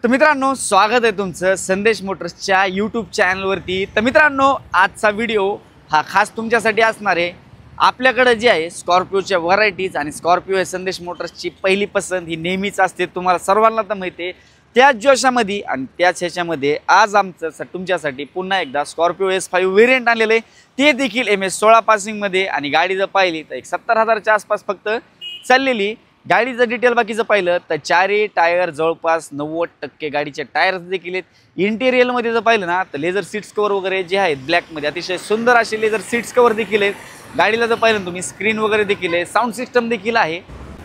तर मित्रांनो, स्वागत आहे तुमचं संदेश मोटर्सच्या यूट्यूब चॅनलवरती। तर मित्रांनो, आजचा व्हिडिओ हा खास तुमच्यासाठी असणार आहे। आपल्याकडे जे आहे स्कॉर्पिओच्या व्हरायटीज आणि स्कॉर्पिओ आहे संदेश मोटर्सची पहिली पसंत ही नेहमीच असते, तुम्हाला सर्वांना तर माहिती आहे। त्याच जोशामध्ये आणि त्याच ह्याच्यामध्ये आज आमचं तुमच्यासाठी पुन्हा एकदा स्कॉर्पिओ S5 व्हेरिएंट आणलेलं आहे, ते देखील MS16 पासिंगमध्ये। आणि गाडी जर पाहिली तर एक 70,000च्या आसपास फक्त चाललेली। गाडीचं डिटेल बाकीचं पाहिलं तर चारही टायर जवळपास 90% गाडीचे टायर्स देखील आहेत। इंटेरियरमध्ये जर पाहिलं ना तर लेझर सीट्स कवर वगैरे जे आहेत ब्लॅकमध्ये अतिशय सुंदर असे लेझर सीट्स कवर देखील आहेत। गाडीला जर पाहिलं तुम्ही स्क्रीन वगैरे देखील आहे, साऊंड सिस्टम देखील आहे।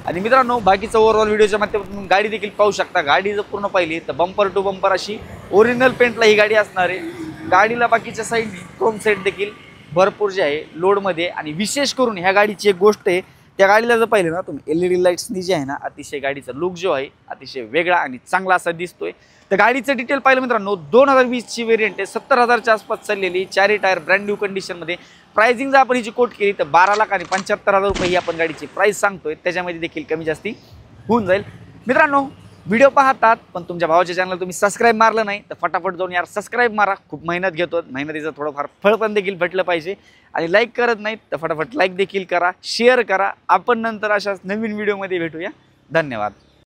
आणि मित्रांनो, बाकीचं ओव्हरऑल व्हिडिओच्या माध्यमातून गाडी देखील पाहू शकता। गाडी जर पूर्ण पाहिली तर बंपर टू बंपर अशी ओरिजिनल पेंटला ही गाडी असणार आहे। गाडीला बाकीच्या साईडनी क्रोम सेट देखील भरपूर जे आहे लोडमध्ये। आणि विशेष करून ह्या गाडीची एक गोष्ट आहे, त्या गाडीला जर पाहिलं ना तुम्ही LED लाईट्सनी जे आहे ना अतिशय गाडीचा लुक जो आहे अतिशय वेगळा आणि चांगला असा दिसतोय। तर गाडीचं डिटेल पाहिलं मित्रांनो, 2020ची व्हेरिएंट आहे, 70,000च्या आसपास चाललेली, चारही टायर ब्रँड न्यू कंडिशनमध्ये। प्राइसिंग जर आपण हिची कोट केली तर 12,75,000 रुपये ही आपण गाडीची प्राइस सांगतोय, त्याच्यामध्ये देखील कमी जास्ती होऊन जाईल। मित्रांनो, व्हिडिओ पाहतात पण तुमच्या भावाच्या चॅनलला तुम्ही सबस्क्राइब मारलं नाही तर फटाफट जाऊन यार सबस्क्राइब मारा। खूप मेहनत घेतो, मेहनतीचं थोडंफार फळ पण देखील भेटलं पाहिजे। आणि लाईक करत नाहीत तर फटाफट लाईक देखील करा, शेअर करा। आपण नंतर अशाच नवीन व्हिडिओमध्ये भेटूया। धन्यवाद।